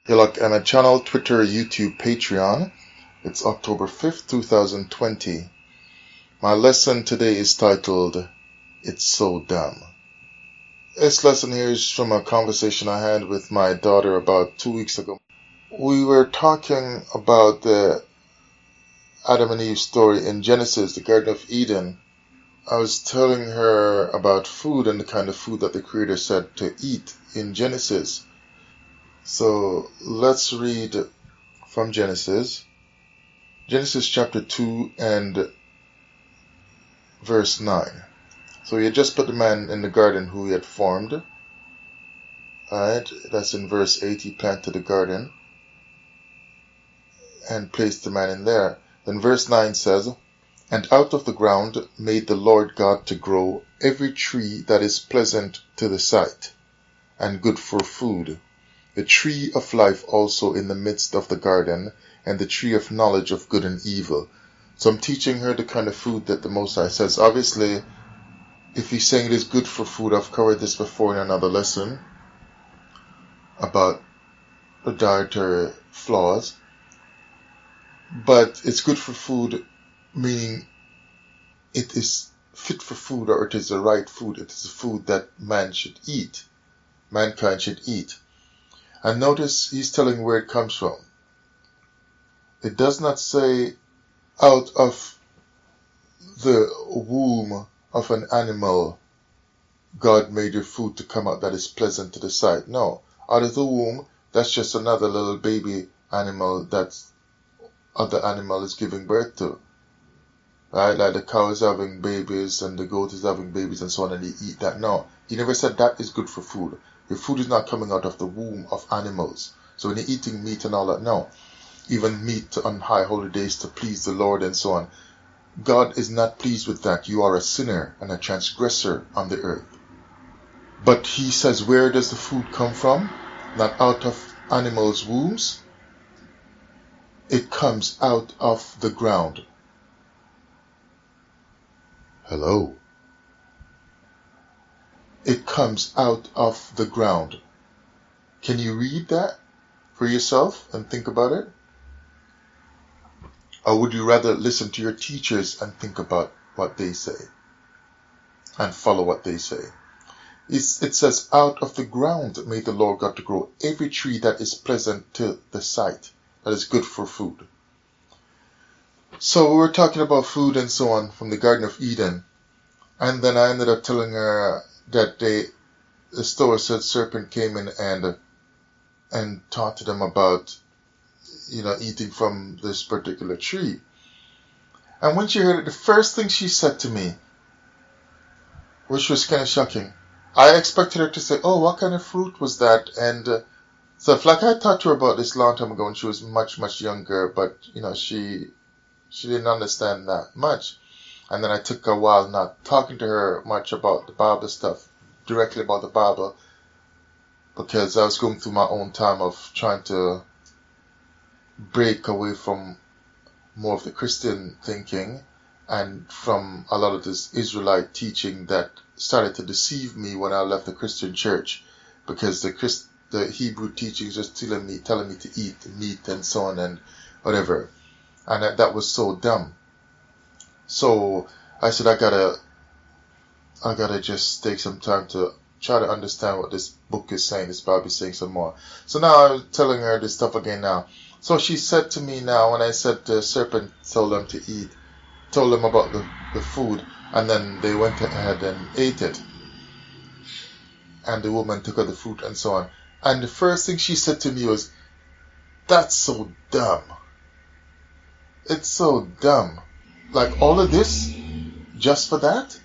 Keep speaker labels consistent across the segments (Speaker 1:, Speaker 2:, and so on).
Speaker 1: You look on a channel, Twitter, YouTube, Patreon. It's October 5th, 2020. My lesson today is titled, It's So Dumb. This lesson here is from a conversation I had with my daughter about 2 weeks ago. We were talking about the Adam and Eve story in Genesis, the Garden of Eden. I was telling her about food and the kind of food that the Creator said to eat in Genesis. So let's read from Genesis chapter 2 and verse 9. So he had just put the man in the garden who he had formed. Alright, that's in verse 8. He planted the garden and placed the man in there. Then verse 9 says, And out of the ground made the Lord God to grow every tree that is pleasant to the sight, and good for food, the tree of life also in the midst of the garden, and the tree of knowledge of good and evil. So I'm teaching her the kind of food that the Most High says. Obviously, if he's saying it is good for food, I've covered this before in another lesson about the dietary flaws. But it's good for food, meaning it is fit for food, or it is the right food. It is a food that mankind should eat. And notice he's telling where it comes from. It does not say out of the womb of an animal God made your food to come out that is pleasant to the sight. No, out of the womb, that's just another little baby animal that other animal is giving birth to. Right? Like the cow is having babies and the goat is having babies and so on, and they eat that. No, he never said that is good for food. Your food is not coming out of the womb of animals. So when you're eating meat and all that, no. Even meat on high holy days to please the Lord and so on. God is not pleased with that. You are a sinner and a transgressor on the earth. But he says, where does the food come from? Not out of animals' wombs. It comes out of the ground. Hello. It comes out of the ground. Can you read that for yourself and think about it? Or would you rather listen to your teachers and think about what they say and follow what they say? It says, out of the ground made the Lord God to grow every tree that is pleasant to the sight, that is good for food. So we were talking about food and so on from the Garden of Eden. And then I ended up telling her that the story said serpent came in and taught them about, eating from this particular tree. And when she heard it, the first thing she said to me, which was kind of shocking, I expected her to say, oh, what kind of fruit was that? And stuff. Like I talked to her about this long time ago when she was much, much younger, but, she didn't understand that much. And then I took a while not talking to her much about the Bible stuff, directly about the Bible, because I was going through my own time of trying to break away from more of the Christian thinking and from a lot of this Israelite teaching that started to deceive me when I left the Christian church, because the Hebrew teachings just telling me to eat meat and so on and whatever, and that was so dumb. So I said I gotta just take some time to try to understand what this book is saying, this Bible is saying some more. So now I'm telling her this stuff again now. So she said to me now, when I said the serpent told them about the food, and then they went ahead and ate it. And the woman took out the fruit and so on. And the first thing she said to me was, that's so dumb. It's so dumb. Like all of this, just for that?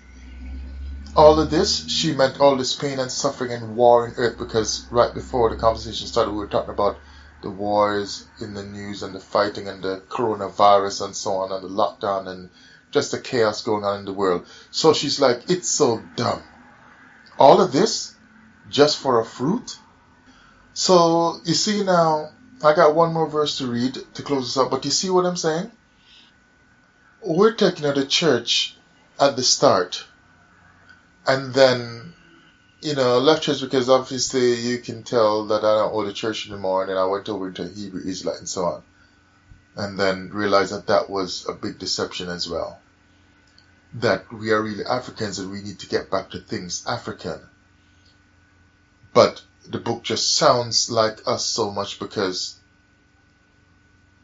Speaker 1: All of this, she meant all this pain and suffering and war in earth, because right before the conversation started, we were talking about the wars in the news and the fighting and the coronavirus and so on and the lockdown and just the chaos going on in the world. So she's like, it's so dumb. All of this just for a fruit? So you see now, I got one more verse to read to close this up, but you see what I'm saying? We're taking out the church at the start, and then left church because obviously you can tell that I don't owe the church anymore, and then I went over into Hebrew Israelite and so on, and then realized that that was a big deception as well. That we are really Africans and we need to get back to things African. But the book just sounds like us so much because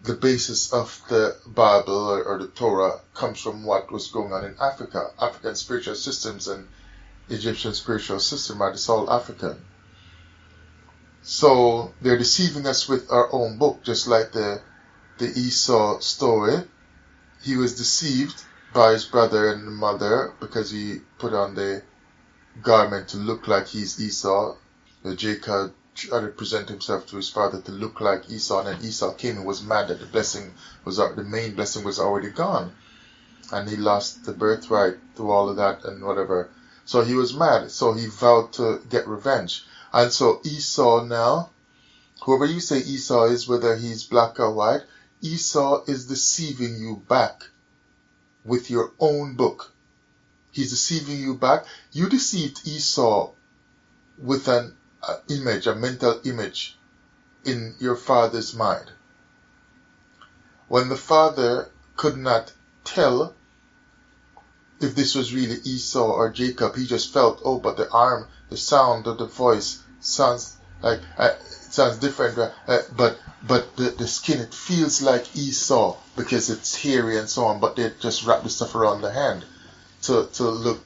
Speaker 1: the basis of the Bible or the Torah comes from what was going on in Africa. African spiritual systems and Egyptian spiritual system are just all African. So they're deceiving us with our own book, just like the Esau story. He was deceived by his brother and mother because he put on the garment to look like he's Esau. Jacob tried to present himself to his father to look like Esau, and then Esau came and was mad that the main blessing was already gone, and he lost the birthright to all of that and whatever. So he was mad. So he vowed to get revenge. And so Esau now, whoever you say Esau is, whether he's black or white, Esau is deceiving you back with your own book. He's deceiving you back. You deceived Esau with an image, a mental image in your father's mind. When the father could not tell if this was really Esau or Jacob, he just felt, oh, but the sound of the voice sounds like sounds different, but the skin, it feels like Esau because it's hairy and so on. But they just wrap the stuff around the hand to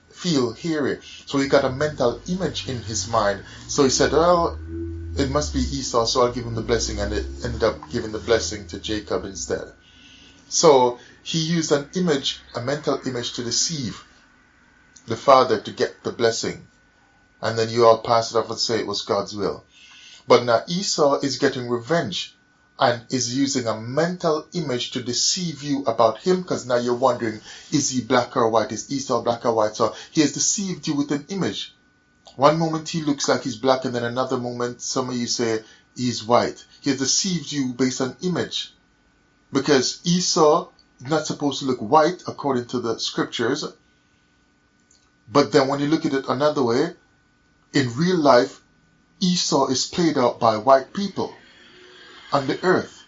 Speaker 1: feel hairy. So he got a mental image in his mind. So he said, well, it must be Esau, so I'll give him the blessing, and it ended up giving the blessing to Jacob instead. So he used an image, a mental image, to deceive the father to get the blessing. And then you all pass it off and say it was God's will. But now Esau is getting revenge and is using a mental image to deceive you about him, because now you're wondering, is he black or white? Is Esau black or white? So he has deceived you with an image. One moment he looks like he's black, and then another moment some of you say he's white. He has deceived you based on image. Because Esau is not supposed to look white according to the scriptures. But then when you look at it another way, in real life, Esau is played out by white people on the earth.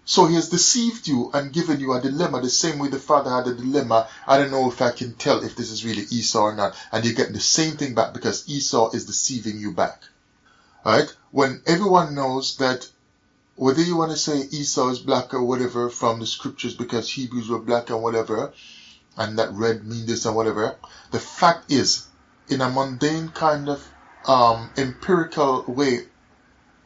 Speaker 1: So he has deceived you and given you a dilemma, the same way the father had a dilemma. I don't know if I can tell if this is really Esau or not. And you're getting the same thing back because Esau is deceiving you back. Alright? When everyone knows that whether you want to say Esau is black or whatever from the scriptures because Hebrews were black and whatever, and that red mean this and whatever, the fact is, in a mundane kind of empirical way,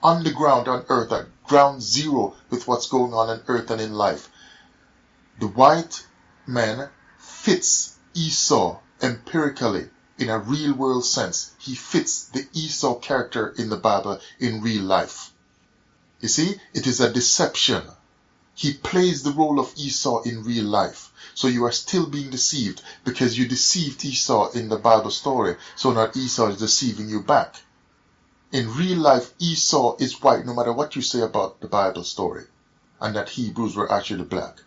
Speaker 1: on the ground on earth, at ground zero with what's going on earth and in life, the white man fits Esau empirically in a real world sense. He fits the Esau character in the Bible in real life. You see, it is a deception. He plays the role of Esau in real life. So you are still being deceived because you deceived Esau in the Bible story. So now Esau is deceiving you back. In real life, Esau is white no matter what you say about the Bible story, and that Hebrews were actually black.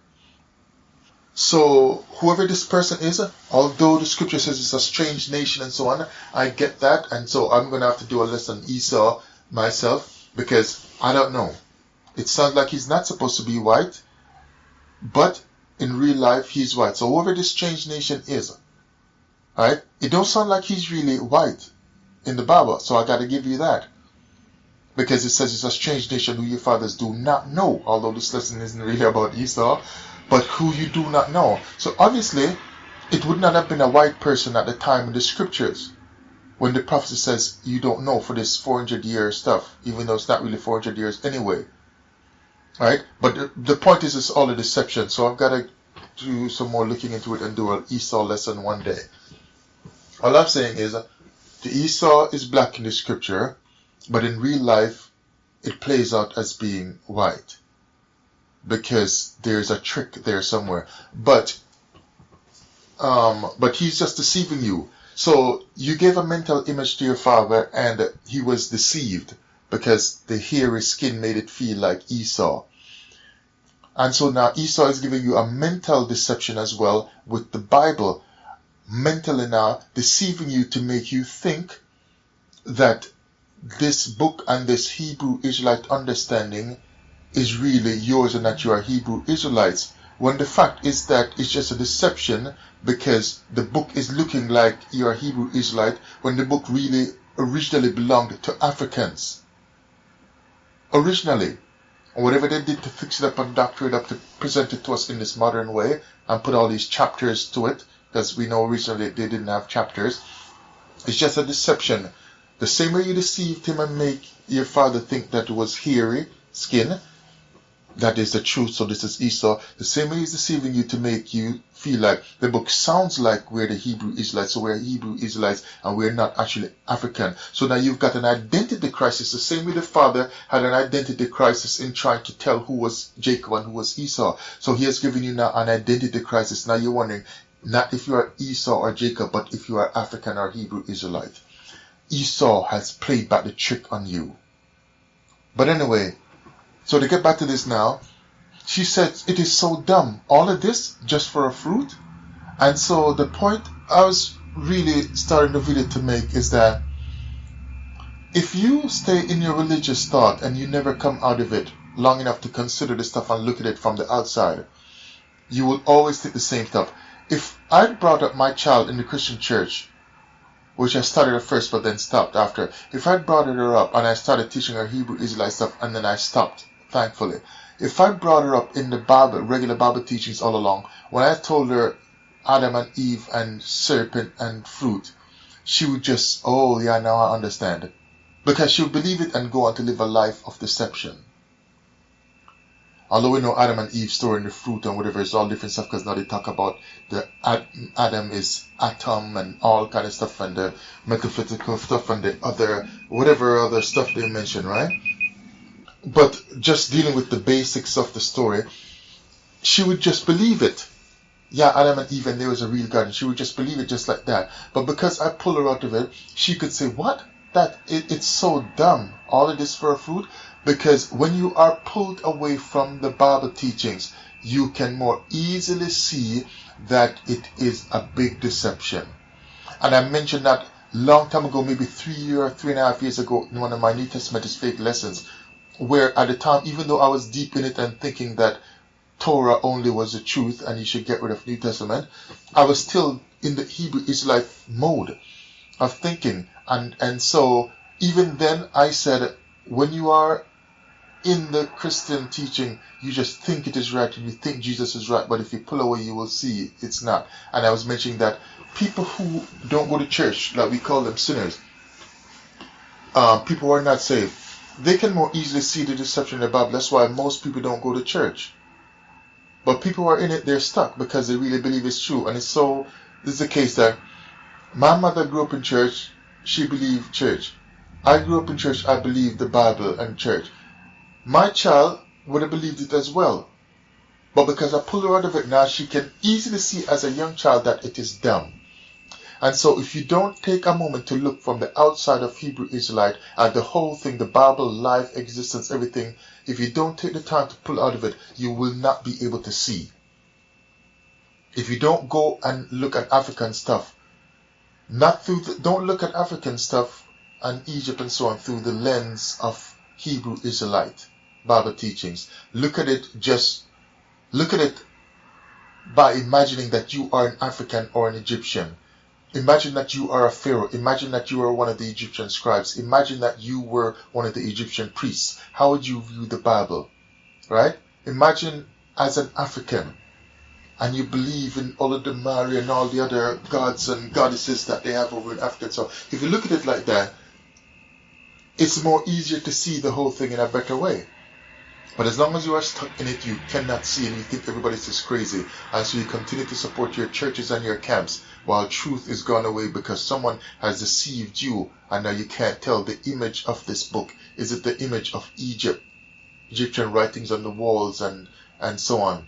Speaker 1: So whoever this person is, although the scripture says it's a strange nation and so on, I get that, and so I'm going to have to do a lesson on Esau myself because I don't know. It sounds like he's not supposed to be white, but in real life he's white. So whoever this strange nation is, alright, it don't sound like he's really white in the Bible, so I got to give you that. Because it says it's a strange nation who your fathers do not know, although this lesson isn't really about Esau, but who you do not know. So obviously, it would not have been a white person at the time in the scriptures, when the prophecy says you don't know for this 400-year stuff, even though it's not really 400 years anyway. Alright, but the point is it's all a deception, so I've got to do some more looking into it and do an Esau lesson one day. All I'm saying is, the Esau is black in the scripture, but in real life, it plays out as being white. Because there's a trick there somewhere. But he's just deceiving you. So you gave a mental image to your father and he was deceived because the hairy skin made it feel like Esau. And so now Esau is giving you a mental deception as well with the Bible. Mentally now deceiving you to make you think that this book and this Hebrew Israelite understanding is really yours and that you are Hebrew Israelites, when the fact is that it's just a deception, because the book is looking like you are Hebrew Israelite when the book really originally belonged to Africans. Originally. And whatever they did to fix it up and doctor it up to present it to us in this modern way and put all these chapters to it, because we know originally they didn't have chapters, it's just a deception. The same way you deceived him and make your father think that it was hairy skin, that is the truth, so this is Esau. The same way he's deceiving you to make you feel like the book sounds like we're the Hebrew Israelites, so we're Hebrew Israelites and we're not actually African. So now you've got an identity crisis, the same way the father had an identity crisis in trying to tell who was Jacob and who was Esau. So he has given you now an identity crisis. Now you're wondering, not if you are Esau or Jacob, but if you are African or Hebrew Israelite. Esau has played back the trick on you. But anyway, so to get back to this now, she said, it is so dumb. All of this just for a fruit? And so the point I was really starting the video to make is that if you stay in your religious thought and you never come out of it long enough to consider the stuff and look at it from the outside, you will always think the same stuff. If I brought up my child in the Christian church, which I started at first but then stopped after, if I brought her up and I started teaching her Hebrew Israelite stuff and then I stopped, thankfully. If I brought her up in the Bible, regular Bible teachings all along, when I told her Adam and Eve and serpent and fruit, she would just, oh yeah, now I understand. Because she would believe it and go on to live a life of deception. Although we know Adam and Eve storing the fruit and whatever, it's all different stuff, because now they talk about the Adam is atom and all kind of stuff, and the metaphysical stuff and the other, whatever other stuff they mention, right? But just dealing with the basics of the story, she would just believe it. Yeah, Adam and Eve, and there was a real God, and she would just believe it just like that. But because I pull her out of it, she could say, what? It's so dumb, all of this for a fruit? Because when you are pulled away from the Bible teachings, you can more easily see that it is a big deception. And I mentioned that long time ago, maybe 3 or 3.5 years ago, in one of my New Testament is Fake lessons, where at the time, even though I was deep in it and thinking that Torah only was the truth and you should get rid of New Testament, I was still in the Hebrew Israelite mode of thinking. And so even then I said, when you are in the Christian teaching, you just think it is right and you think Jesus is right, but if you pull away, you will see it's not. And I was mentioning that people who don't go to church, like we call them sinners, people who are not saved, they can more easily see the deception in the Bible. That's why most people don't go to church. But people who are in it, they're stuck because they really believe it's true. And it's so, this is the case that my mother grew up in church, she believed church. I grew up in church, I believed the Bible and church. My child would have believed it as well. But because I pulled her out of it now, she can easily see as a young child that it is dumb. And so if you don't take a moment to look from the outside of Hebrew Israelite at the whole thing, the Bible, life, existence, everything, if you don't take the time to pull out of it, you will not be able to see. If you don't go and look at African stuff, don't look at African stuff and Egypt and so on through the lens of Hebrew Israelite Bible teachings. Look at it by imagining that you are an African or an Egyptian. Imagine that you are a pharaoh. Imagine that you are one of the Egyptian scribes. Imagine that you were one of the Egyptian priests. How would you view the Bible? Right? Imagine as an African and you believe in all of the Mari and all the other gods and goddesses that they have over in Africa. So if you look at it like that, it's more easier to see the whole thing in a better way. But as long as you are stuck in it, you cannot see and you think everybody's just crazy. And so you continue to support your churches and your camps while truth is gone away because someone has deceived you and now you can't tell the image of this book. Is it the image of Egypt, Egyptian writings on the walls and so on?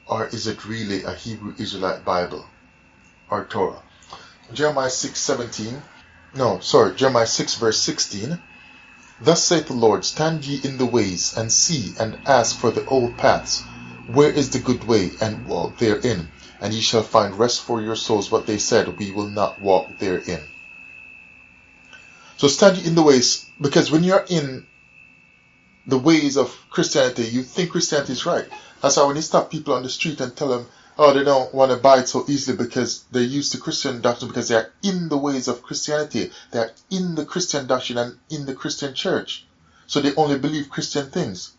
Speaker 1: Or is it really a Hebrew Israelite Bible or Torah? Jeremiah 6 verse 16. Thus saith the Lord, stand ye in the ways, and see, and ask for the old paths. Where is the good way, and walk therein? And ye shall find rest for your souls. What they said, we will not walk therein. So stand ye in the ways, because when you're in the ways of Christianity, you think Christianity is right. That's why when you stop people on the street and tell them, oh, they don't want to buy it so easily because they're used to Christian doctrine, because they are in the ways of Christianity. They are in the Christian doctrine and in the Christian church. So they only believe Christian things.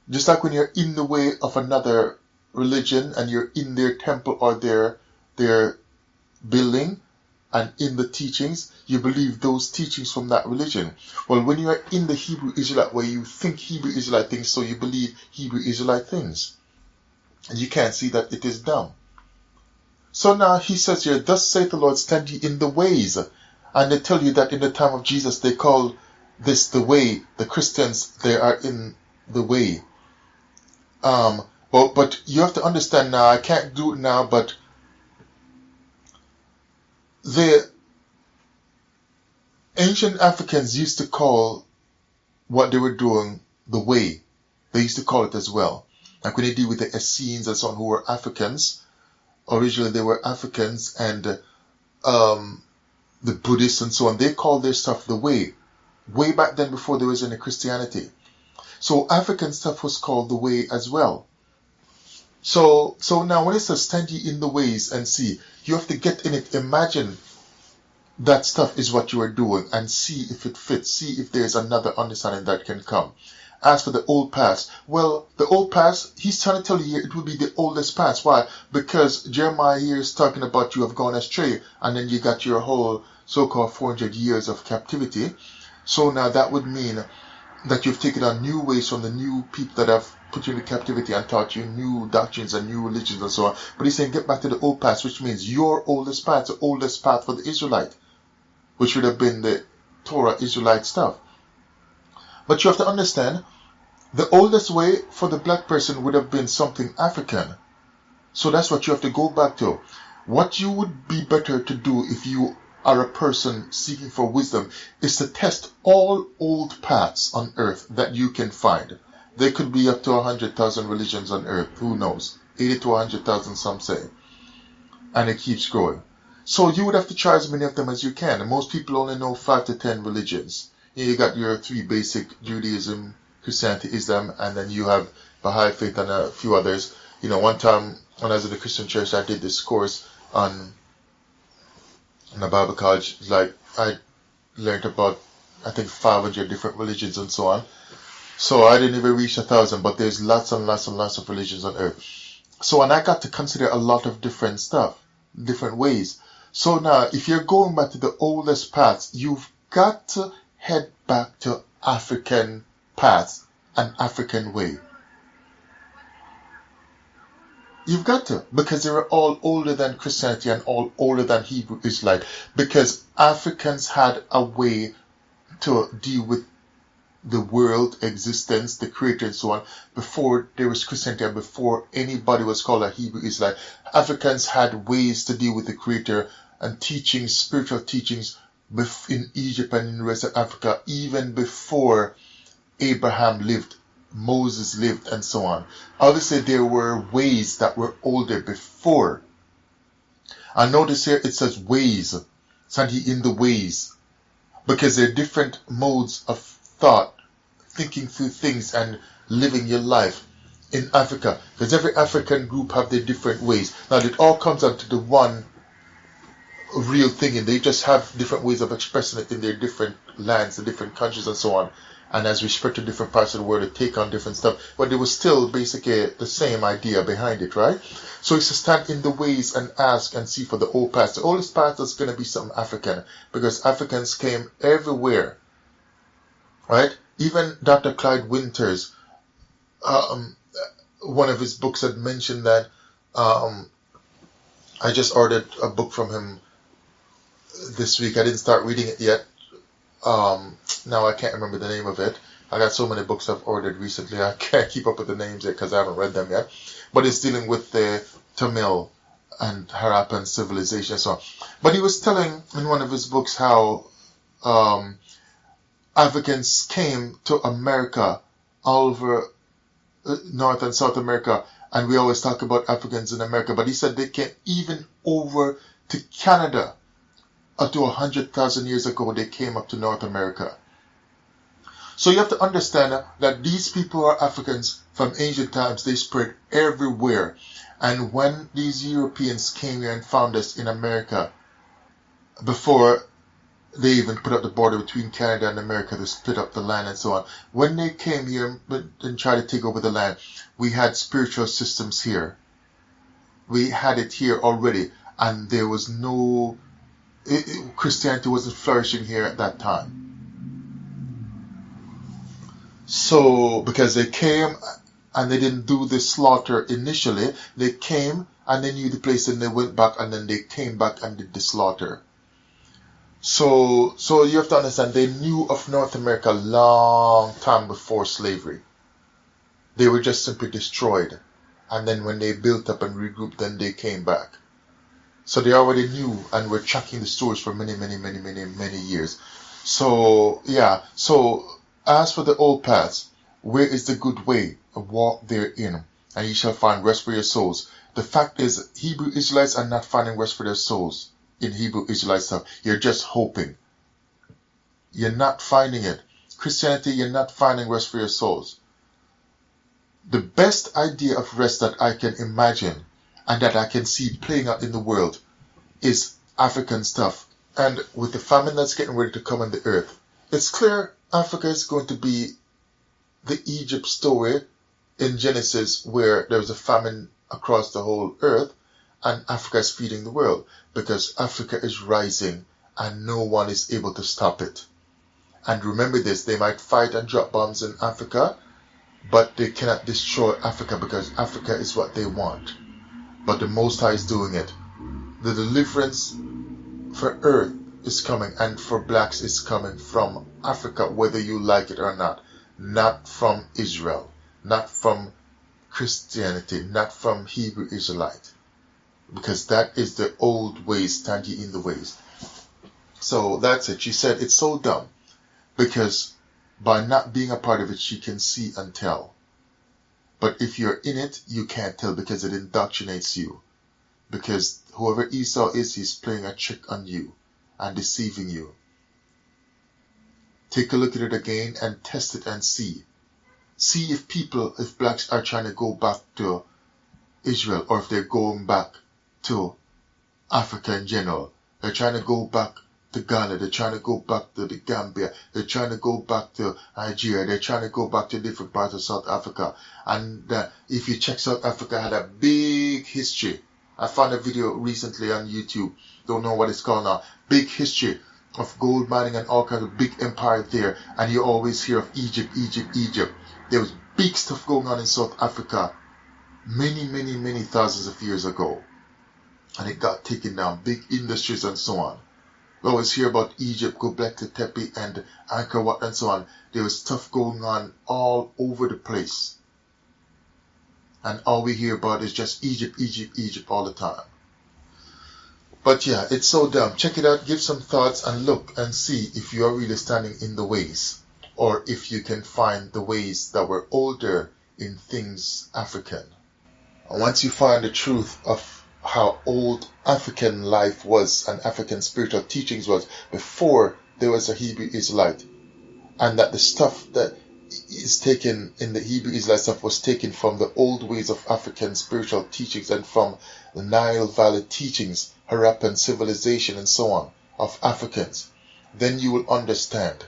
Speaker 1: Just like when you're in the way of another religion and you're in their temple or their building and in the teachings, you believe those teachings from that religion. Well, when you are in the Hebrew Israelite way, you think Hebrew Israelite things, so you believe Hebrew Israelite things. And you can't see that it is dumb. So now he says here, thus saith the Lord, stand ye in the ways. And they tell you that in the time of Jesus, they call this the way. The Christians, they are in the way. But you have to understand now, I can't do it now, but the ancient Africans used to call what they were doing the way. They used to call it as well. Like when they deal with the Essenes and so on, who were Africans. Originally they were Africans, and the Buddhists and so on, they called their stuff the way. Way back then, before there was any Christianity. So African stuff was called the way as well. So now when it says stand ye in the ways and see, you have to get in it. Imagine that stuff is what you are doing and see if it fits. See if there's another understanding that can come. As for the old past, well, the old past, he's trying to tell you here it will be the oldest past. Why? Because Jeremiah here is talking about you have gone astray, and then you got your whole so-called 400 years of captivity. So now that would mean that you've taken on new ways from the new people that have put you into captivity and taught you new doctrines and new religions and so on. But he's saying get back to the old past, which means your oldest path, the oldest path for the Israelite, which would have been the Torah Israelite stuff. But you have to understand, the oldest way for the black person would have been something African. So that's what you have to go back to. What you would be better to do if you are a person seeking for wisdom is to test all old paths on earth that you can find. There could be up to 100,000 religions on earth. Who knows? 80 to 100,000 some say. And it keeps growing. So you would have to try as many of them as you can. And most people only know 5 to 10 religions. You got your 3 basic: Judaism, Christianity, Islam, and then you have Baha'i faith and a few others. You know, one time when I was in the Christian church, I did this course on in a Bible college. Like, I learned about, I think, 500 different religions and so on. So I didn't even reach 1,000, but there's lots and lots and lots of religions on earth. So, and I got to consider a lot of different stuff, different ways. So now, if you're going back to the oldest paths, you've got to head back to African paths, an African way. You've got to, because they're all older than Christianity and all older than Hebrew Israelite, because Africans had a way to deal with the world, existence, the creator and so on, before there was Christianity and before anybody was called a Hebrew Israelite. Africans had ways to deal with the creator and teachings, spiritual teachings in Egypt and in the rest of Africa, even before Abraham lived, Moses lived, and so on. Obviously, there were ways that were older before. And notice here it says ways. Stand ye in the ways. Because there are different modes of thought, thinking through things and living your life in Africa. Because every African group have their different ways. Now, it all comes down to the one real thing, and they just have different ways of expressing it in their different lands, the different countries and so on. And as we spread to different parts of the world, they take on different stuff. But there was still basically the same idea behind it, right? So it's to stand in the ways and ask and see for the old past. The oldest past is going to be something African, because Africans came everywhere, right? Even Dr. Clyde Winters, one of his books had mentioned that I just ordered a book from him this week. I didn't start reading it yet. Now I can't remember the name of it. I got so many books I've ordered recently, I can't keep up with the names yet because I haven't read them yet. But it's dealing with the Tamil and Harappan civilization and so on. But he was telling in one of his books how Africans came to America, all over North and South America, and we always talk about Africans in America, but he said they came even over to Canada. up to 100,000 years ago, they came up to North America. So you have to understand that these people are Africans from ancient times. They spread everywhere. And when these Europeans came here and found us in America, before they even put up the border between Canada and America to split up the land and so on, when they came here and tried to take over the land, we had spiritual systems here. We had it here already, and there was no... Christianity wasn't flourishing here at that time. So, because they came and they didn't do the slaughter initially, they came and they knew the place and they went back and then they came back and did the slaughter. So you have to understand, they knew of North America a long time before slavery. They were just simply destroyed. And then when they built up and regrouped, then they came back. So they already knew and were tracking the stories for many years. So, yeah. So, as for the old paths, where is the good way? Walk therein, and ye shall find rest for your souls. The fact is, Hebrew Israelites are not finding rest for their souls in Hebrew Israelite stuff. You're just hoping. You're not finding it. Christianity, you're not finding rest for your souls. The best idea of rest that I can imagine and that I can see playing out in the world is African stuff. And with the famine that's getting ready to come on the earth, it's clear Africa is going to be the Egypt story in Genesis, where there's a famine across the whole earth and Africa is feeding the world, because Africa is rising and no one is able to stop it. And remember this, they might fight and drop bombs in Africa, but they cannot destroy Africa, because Africa is what they want. But the Most High is doing it. The deliverance for earth is coming, and for blacks is coming from Africa, whether you like it or not from Israel, not from Christianity, not from Hebrew Israelite, because that is the old ways, stand ye in the ways. So that's it. She said it's so dumb, because by not being a part of it, she can see and tell. But if you're in it, you can't tell, because it indoctrinates you. Because whoever Esau is, he's playing a trick on you and deceiving you. Take a look at it again and test it and see. See if blacks are trying to go back to Israel, or if they're going back to Africa in general. They're trying to go back to Ghana, they're trying to go back to the Gambia, they're trying to go back to Nigeria, they're trying to go back to different parts of South Africa. And if you check, South Africa had a big history. I found a video recently on YouTube, don't know what it's called now, big history of gold mining and all kinds of big empire there. And you always hear of Egypt. There was big stuff going on in South Africa many thousands of years ago. And it got taken down, big industries and so on. We always hear about Egypt, go back to Tepe and Angkor Wat and so on. There was stuff going on all over the place. And all we hear about is just Egypt all the time. But yeah, it's so dumb. Check it out, give some thoughts, and look and see if you are really standing in the ways, or if you can find the ways that were older in things African. And once you find the truth of how old African life was and African spiritual teachings was before there was a Hebrew Israelite, and that the stuff that is taken in the Hebrew Israelite stuff was taken from the old ways of African spiritual teachings and from the Nile Valley teachings, Harappan civilization and so on of Africans, then you will understand.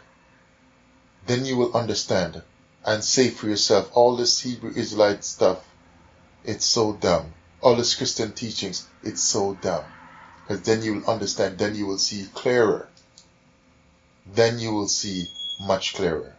Speaker 1: Then you will understand and say for yourself, all this Hebrew Israelite stuff, it's so dumb. All this Christian teachings, it's so dumb. Because then you will understand, then you will see clearer. Then you will see much clearer.